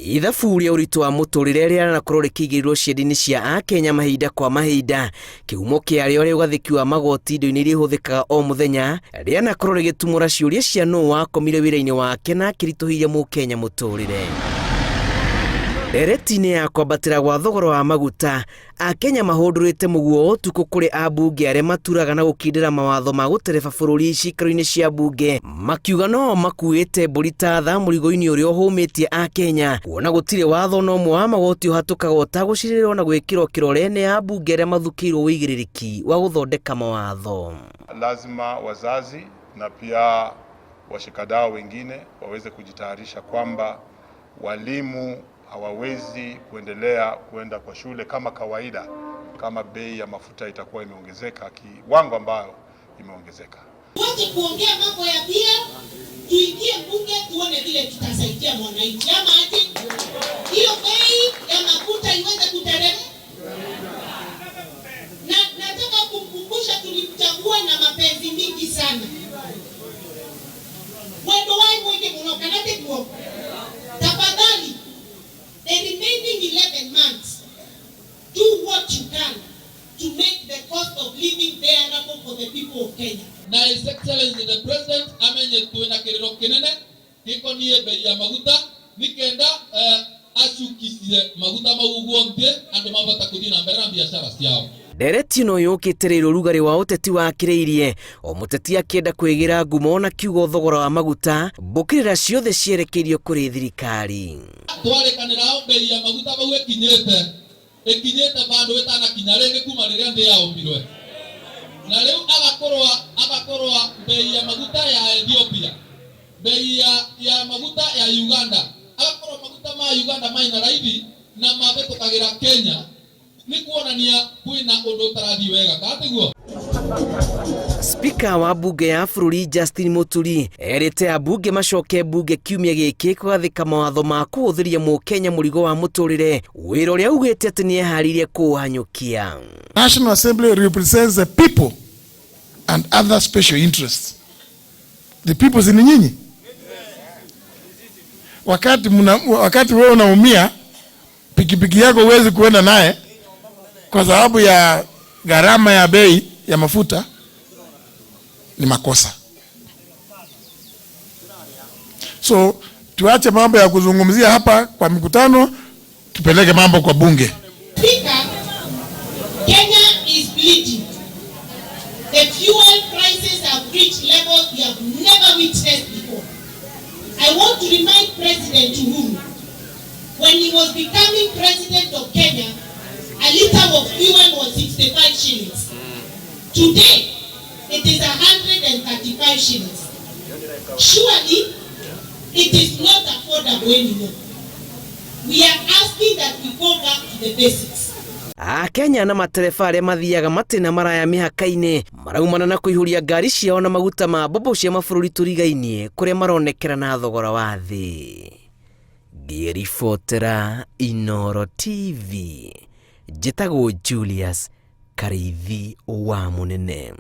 Ithabu rĩa ũritũ wa mũtũrĩre rĩanakorwo rĩkĩigĩrĩrwo ciande-inĩ cia Akenya mahinda kwa mahinda. Kĩhumo kĩarĩo rĩa ũgathĩki wa magoti indo-inĩ iria ihũthĩkaga o mũthenya rĩanakorwo rĩgĩtumũra ciũria cia nũũ wakomire wĩra-inĩ wake na akĩritũhĩire mũkenya mũtũrĩre. Ndereti-inĩ ya kwambatĩra gwa thogora wa maguta, Akenya mahũndũrĩte mũguo ũtukũ kũrĩ ambunge arĩa maturaga na gũkindĩra mawatho ma gũtereba bũrũri cikaro-inĩ cia mbunge, makiuga no makuĩte mbũri ta tha mũrigo-inĩ ũrĩa ũhũmĩtie Akenya, kuona gũtirĩ watho no ũmwe wa magoti ũhatũkaga ũtagũcirĩrwo na gwĩkĩrwo kĩrore nĩ ambunge arĩa mathukĩirwo wĩigĩrĩrĩki wa gũthondeka mawatho. Lazima wazazi na pia washikadau wengine waweze kujitayarisha kwamba walimu hawawezi kuendelea kwenda kwa shule kama kawaida kama bei ya mafuta itakuwa imeongezeka kiwango ambayo imeongezeka. Wote kuongea mambo ya pia tuingie bunge tuone vile tutasaidia mwananchi. Ama ati hiyo bei ya mafuta iweze kuteremka. Na nataka kumkumbusha tulimchagua na mapenzi mingi sana. Wendo wai mwingi mno kanate kwa. Tafadhali the remaining 11 months, do what you can to make the cost of living bearable for the people of Kenya. Na His Excellency the President amenye tuena kiriro kinene gikonie bei ya maguta nikenda acukithie maguta mau guothe andu mabata kuthii na mbere na biashara ciao. Ndereti ĩno yũkĩte ũrugarĩ wa ũteti wakĩrĩirie, o mũteti akĩenda kwĩgira ngumo na kiugo thogora wa maguta mbũkĩrĩra ciothe cierekeirio kũrĩ thirikari. Twarĩkanĩra bei ya maguta mau ĩkinyĩte bandũ ĩtanakinya rĩngĩ kuma rĩrĩa thĩ yaũmbirwe. Na rĩu agakorwa bei ya maguta ya Ethiopia, bei ya maguta ya Uganda, agakorwa maguta ma Uganda maina raithi na mabĩtũkagĩra Kenya. Spika wa mbunge ya bũrũri Justin Muturi erĩte ambunge macoke mbunge kiumia gĩkĩ kũgathĩka mawatho ma kũhũthĩria mũkenya mũrigo wa mũtũrĩre, wĩra ũrĩa ugĩte atĩ nĩ eharĩirie kũũhanyũkia. National Assembly represents the people and other special interests. The people ni nyinyi. Wakati wewe unaumia, pikipiki yako huwezi kuenda naye kwa sababu ya gharama ya bei ya mafuta, ni makosa. So tuache mambo ya kuzungumzia hapa kwa mikutano, tupeleke mambo kwa bunge. Speaker, Kenya is bleeding. The fuel prices have reached levels we have never witnessed before. I want to remind President Uhuru, when he was becoming president of Kenya, a liter of fuel was 65 shillings. Today, it is 135 shillings. Surely, it is not affordable anymore. We are asking that we go back to the basics. Akenya na matereba arĩa mathiaga matĩna maraya mĩhaka-inĩ maraumana na kũihũria ngari ciao na maguta ma bobo cia mabũrũri tũrigainie kũrĩa maronekera na thogora wa thĩ. Ngĩribotera Inooro TV. Njĩtagwo Julius Karĩithi wa Mũnene.